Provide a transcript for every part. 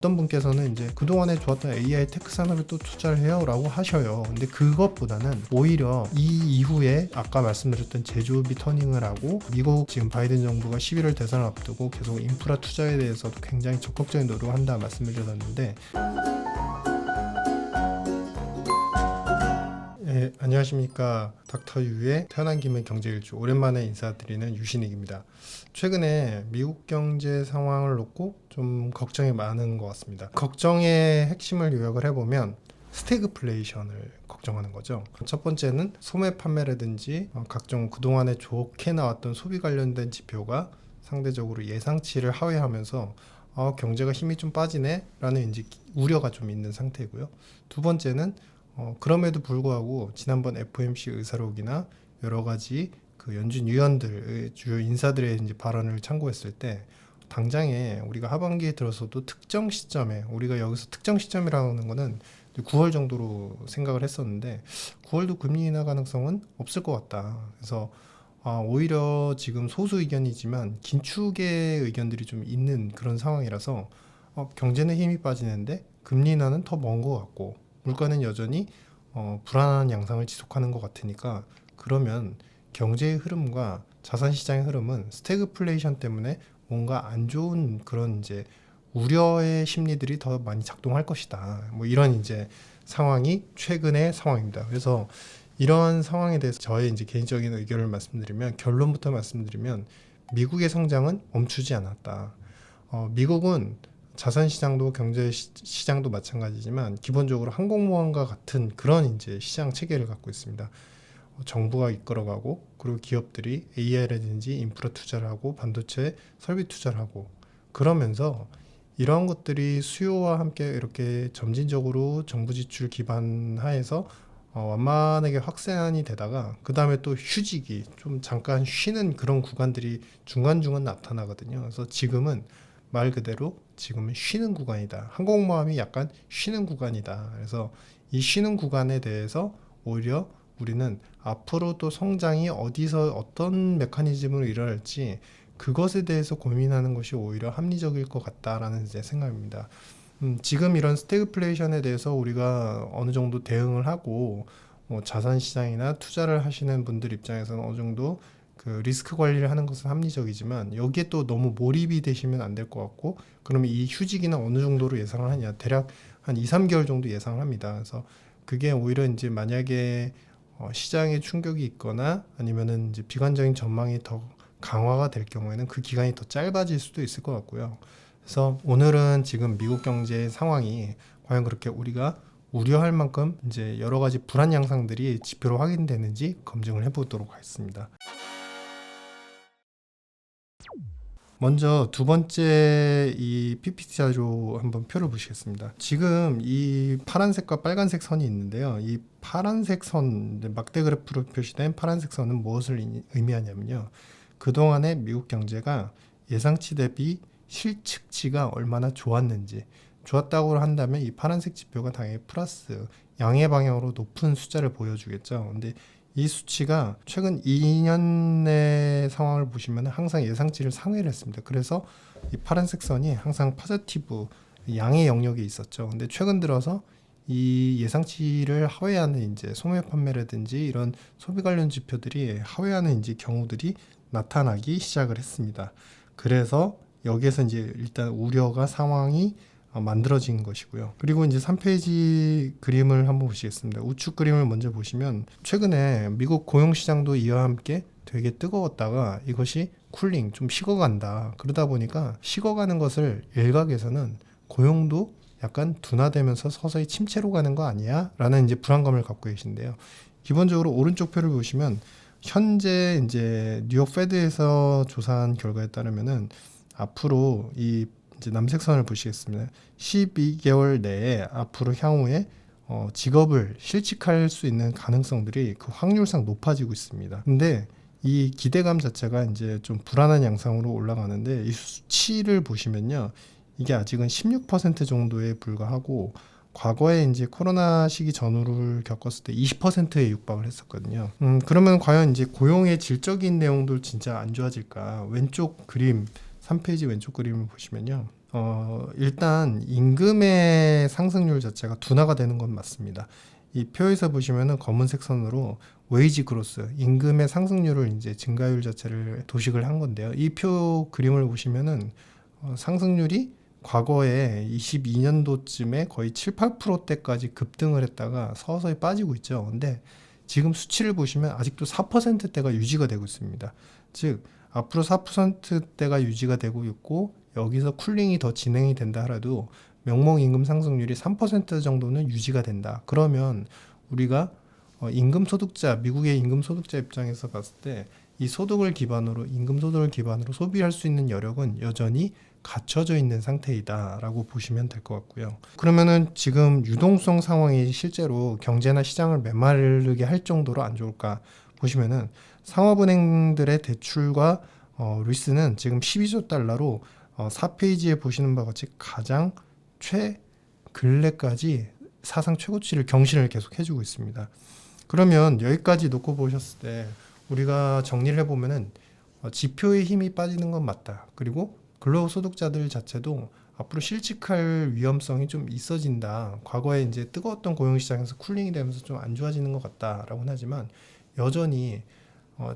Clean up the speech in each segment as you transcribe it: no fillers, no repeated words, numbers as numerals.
어떤 분께서는 이제 그동안에 좋았던 AI 테크 산업에 또 투자를 해요 라고 하셔요. 근데 그것보다는 오히려 이 이후에 아까 말씀드렸던 제조업이 터닝을 하고 미국 지금 바이든 정부가 11월 대선을 앞두고 계속 인프라 투자에 대해서도 굉장히 적극적인 노력을 한다 말씀을 드렸는데, 네, 안녕하십니까. 닥터 유의 태어난 김에 경제일주 오랜만에 인사드리는 유신익입니다. 최근에 미국 경제 상황을 놓고 좀 걱정이 많은 것 같습니다. 걱정의 핵심을 요약을 해보면 스태그플레이션을 걱정하는 거죠. 첫 번째는 소매 판매라든지 각종 그동안에 좋게 나왔던 소비 관련된 지표가 상대적으로 예상치를 하회하면서 경제가 힘이 좀 빠지네 라는 이제 우려가 좀 있는 상태고요. 두 번째는 그럼에도 불구하고 지난번 FOMC 의사록이나 여러 가지 그 연준 위원들, 주요 인사들의 이제 발언을 참고했을 때 당장에 우리가 하반기에 들어서도 특정 시점에, 우리가 여기서 특정 시점이라는 거는 9월 정도로 생각을 했었는데 9월도 금리 인하 가능성은 없을 것 같다. 그래서 오히려 지금 소수 의견이지만 긴축의 의견들이 좀 있는 그런 상황이라서 경제는 힘이 빠지는데 금리 인하는 더 먼 것 같고 물가는 여전히 불안한 양상을 지속하는 것 같으니까, 그러면 경제의 흐름과 자산시장의 흐름은 스태그플레이션 때문에 뭔가 안 좋은 그런 이제 우려의 심리들이 더 많이 작동할 것이다. 뭐 이런 이제 상황이 최근의 상황입니다. 그래서 이러한 상황에 대해서 저의 이제 개인적인 의견을 말씀드리면, 결론부터 말씀드리면 미국의 성장은 멈추지 않았다. 미국은 자산시장도 경제시장도 마찬가지지만 기본적으로 항공모함과 같은 그런 이제 시장 체계를 갖고 있습니다. 정부가 이끌어가고, 그리고 기업들이 AI라든지 인프라 투자를 하고 반도체 설비 투자를 하고, 그러면서 이러한 것들이 수요와 함께 이렇게 점진적으로 정부 지출 기반 하에서 완만하게 확산이 되다가 그 다음에 또 휴지기, 좀 잠깐 쉬는 그런 구간들이 중간중간 나타나거든요. 그래서 지금은 말 그대로 지금은 쉬는 구간이다. 항공모함이 약간 쉬는 구간이다. 그래서 이 쉬는 구간에 대해서 오히려 우리는 앞으로 또 성장이 어디서 어떤 메커니즘으로 일어날지 그것에 대해서 고민하는 것이 오히려 합리적일 것 같다라는 이제 생각입니다. 지금 이런 스태그플레이션에 대해서 우리가 어느 정도 대응을 하고 자산시장이나 투자를 하시는 분들 입장에서는 어느 정도 그 리스크 관리를 하는 것은 합리적이지만, 여기에 또 너무 몰입이 되시면 안 될 것 같고, 그러면 이 휴지기는 어느 정도로 예상을 하냐, 대략 한 2, 3개월 정도 예상을 합니다. 그래서 그게 오히려 이제 만약에 시장에 충격이 있거나 아니면은 이제 비관적인 전망이 더 강화가 될 경우에는 그 기간이 더 짧아질 수도 있을 것 같고요. 그래서 오늘은 지금 미국 경제 상황이 과연 그렇게 우리가 우려할 만큼 이제 여러 가지 불안 양상들이 지표로 확인되는지 검증을 해보도록 하겠습니다. 먼저 두 번째 이 PPT 자료 한번 표를 보시겠습니다. 지금 이 파란색과 빨간색 선이 있는데요. 이 파란색 선, 막대 그래프로 표시된 파란색 선은 무엇을 의미하냐면요. 그동안의 미국 경제가 예상치 대비 실측치가 얼마나 좋았는지, 좋았다고 한다면 이 파란색 지표가 당연히 플러스 양의 방향으로 높은 숫자를 보여주겠죠. 근데 이 수치가 최근 2년의 상황을 보시면 항상 예상치를 상회를 했습니다. 그래서 이 파란색 선이 항상 포지티브 양의 영역에 있었죠. 근데 최근 들어서 이 예상치를 하회하는 이제 소매 판매라든지 이런 소비 관련 지표들이 하회하는 이제 경우들이 나타나기 시작을 했습니다. 그래서 여기에서 이제 일단 우려가 상황이 만들어진 것이고요. 그리고 이제 3페이지 그림을 한번 보시겠습니다. 우측 그림을 먼저 보시면 최근에 미국 고용시장도 이와 함께 되게 뜨거웠다가 이것이 쿨링, 좀 식어간다. 그러다 보니까 식어가는 것을 일각에서는 고용도 약간 둔화되면서 서서히 침체로 가는 거 아니야? 라는 이제 불안감을 갖고 계신데요. 기본적으로 오른쪽 표를 보시면 현재 이제 뉴욕 페드에서 조사한 결과에 따르면은 앞으로 이 이제 남색선을 보시겠습니다. 12개월 내에 앞으로 향후에 직업을 실직할 수 있는 가능성들이 그 확률상 높아지고 있습니다. 근데 이 기대감 자체가 이제 좀 불안한 양상으로 올라가는데, 이 수치를 보시면요. 이게 아직은 16% 정도에 불과하고 과거에 이제 코로나 시기 전후를 겪었을 때 20%에 육박을 했었거든요. 그러면 과연 이제 고용의 질적인 내용도 진짜 안 좋아질까? 왼쪽 그림, 3페이지 왼쪽 그림을 보시면요. 일단 임금의 상승률 자체가 둔화가 되는 건 맞습니다. 이 표에서 보시면은 검은색 선으로 웨이지 그로스, 임금의 상승률을 이제 증가율 자체를 도식을 한 건데요. 이 표 그림을 보시면은 상승률이 과거에 22년도쯤에 거의 7, 8%대까지 급등을 했다가 서서히 빠지고 있죠. 근데 지금 수치를 보시면 아직도 4%대가 유지가 되고 있습니다. 즉 앞으로 4%대가 유지가 되고 있고 여기서 쿨링이 더 진행이 된다 하더라도 명목 임금 상승률이 3% 정도는 유지가 된다. 그러면 우리가 임금 소득자, 미국의 임금 소득자 입장에서 봤을 때 이 소득을 기반으로 임금 소득을 기반으로 소비할 수 있는 여력은 여전히 갖춰져 있는 상태이다라고 보시면 될 것 같고요. 그러면은 지금 유동성 상황이 실제로 경제나 시장을 메마르게 할 정도로 안 좋을까 보시면은 상업은행들의 대출과 리스는 지금 12조 달러로 4페이지에 보시는 바와 같이 가장 근래까지 사상 최고치를 경신을 계속 해주고 있습니다. 그러면 여기까지 놓고 보셨을 때 우리가 정리를 해보면은 지표의 힘이 빠지는 건 맞다. 그리고 근로소득자들 자체도 앞으로 실직할 위험성이 좀 있어진다. 과거에 이제 뜨거웠던 고용시장에서 쿨링이 되면서 좀 안 좋아지는 것 같다라고는 하지만 여전히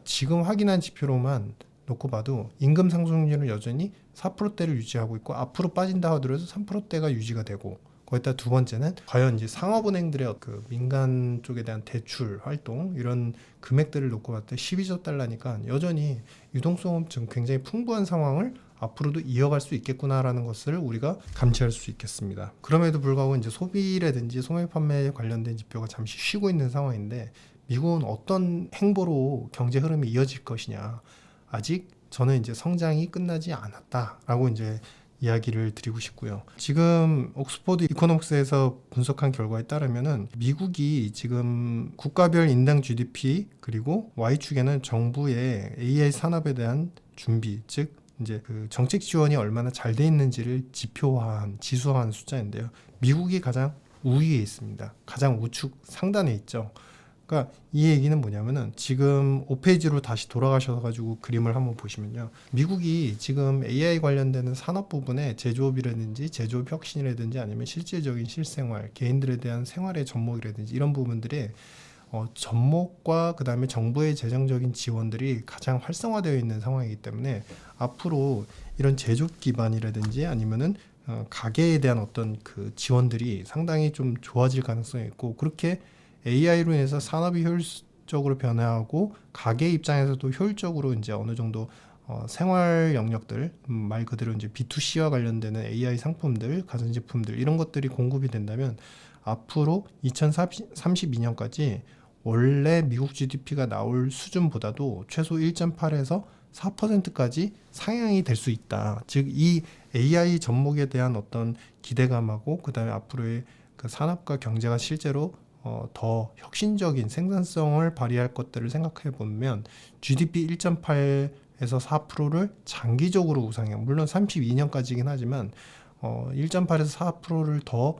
지금 확인한 지표로만 놓고 봐도 임금 상승률은 여전히 4%대를 유지하고 있고 앞으로 빠진다 하더라도 3%대가 유지가 되고 거기다 두 번째는 과연 이제 상업은행들의 그 민간 쪽에 대한 대출 활동 이런 금액들을 놓고 봤을 때 12조 달러니까 여전히 유동성은 좀 굉장히 풍부한 상황을 앞으로도 이어갈 수 있겠구나라는 것을 우리가 감지할 수 있겠습니다. 그럼에도 불구하고 이제 소비라든지 소매 판매에 관련된 지표가 잠시 쉬고 있는 상황인데 미국은 어떤 행보로 경제 흐름이 이어질 것이냐. 아직 저는 이제 성장이 끝나지 않았다라고 이제 이야기를 드리고 싶고요. 지금 옥스퍼드 이코노믹스에서 분석한 결과에 따르면은 미국이 지금 국가별 인당 GDP 그리고 Y축에는 정부의 AI 산업에 대한 준비, 즉 이제 그 정책 지원이 얼마나 잘 돼 있는지를 지표화한 지수화한 숫자인데요. 미국이 가장 우위에 있습니다. 가장 우측 상단에 있죠. 그러니까 이 얘기는 뭐냐면은 지금 5페이지로 다시 돌아가셔서 가지고 그림을 한번 보시면요. 미국이 지금 AI 관련되는 산업 부분에 제조업이라든지 제조업 혁신이라든지 아니면 실질적인 실생활, 개인들에 대한 생활의 접목이라든지 이런 부분들에 접목과 그 다음에 정부의 재정적인 지원들이 가장 활성화되어 있는 상황이기 때문에 앞으로 이런 제조업 기반이라든지 아니면은 가계에 대한 어떤 그 지원들이 상당히 좀 좋아질 가능성이 있고 그렇게 AI로 인해서 산업이 효율적으로 변화하고 가게 입장에서도 효율적으로 이제 어느 정도 생활 영역들 말 그대로 이제 B2C와 관련되는 AI 상품들, 가전제품들 이런 것들이 공급이 된다면 앞으로 2032년까지 원래 미국 GDP가 나올 수준보다도 최소 1.8에서 4%까지 상향이 될 수 있다. 즉 이 AI 접목에 대한 어떤 기대감하고 그다음에 앞으로의 그 산업과 경제가 실제로 더 혁신적인 생산성을 발휘할 것들을 생각해 보면 GDP 1.8에서 4%를 장기적으로 우상향, 물론 32년까지긴 하지만 1.8에서 4%를 더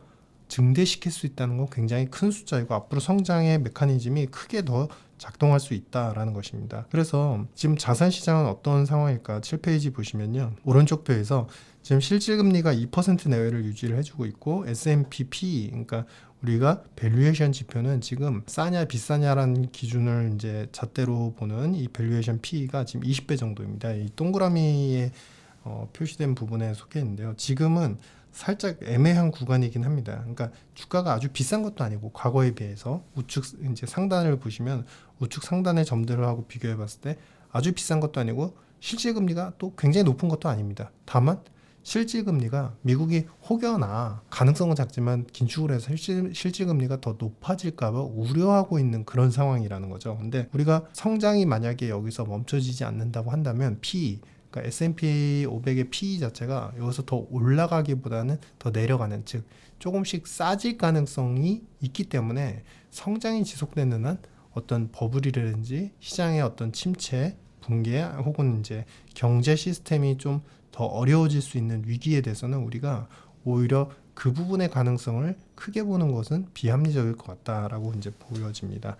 증대시킬 수 있다는 건 굉장히 큰 숫자이고 앞으로 성장의 메커니즘이 크게 더 작동할 수 있다라는 것입니다. 그래서 지금 자산 시장은 어떤 상황일까? 7페이지 보시면요. 오른쪽 표에서 지금 실질금리가 2% 내외를 유지를 해주고 있고 S&P PE, 그러니까 우리가 밸류에이션 지표는 지금 싸냐 비싸냐라는 기준을 이제 잣대로 보는 이 밸류에이션 PE가 지금 20배 정도입니다. 이 동그라미에 표시된 부분에 속해 있는데요. 지금은 살짝 애매한 구간이긴 합니다. 그러니까 주가가 아주 비싼 것도 아니고 과거에 비해서 우측 이제 상단을 보시면 우측 상단의 점들을 하고 비교해 봤을 때 아주 비싼 것도 아니고 실질금리가 또 굉장히 높은 것도 아닙니다. 다만 실질금리가 미국이 혹여나 가능성은 작지만 긴축을 해서 실질금리가 더 높아질까봐 우려하고 있는 그런 상황이라는 거죠. 근데 우리가 성장이 만약에 여기서 멈춰지지 않는다고 한다면 PE, 그러니까 S&P 500의 PE 자체가 여기서 더 올라가기보다는 더 내려가는, 즉 조금씩 싸질 가능성이 있기 때문에 성장이 지속되는 한 어떤 버블이라든지 시장의 어떤 침체, 붕괴 혹은 이제 경제 시스템이 좀 더 어려워질 수 있는 위기에 대해서는 우리가 오히려 그 부분의 가능성을 크게 보는 것은 비합리적일 것 같다라고 이제 보여집니다.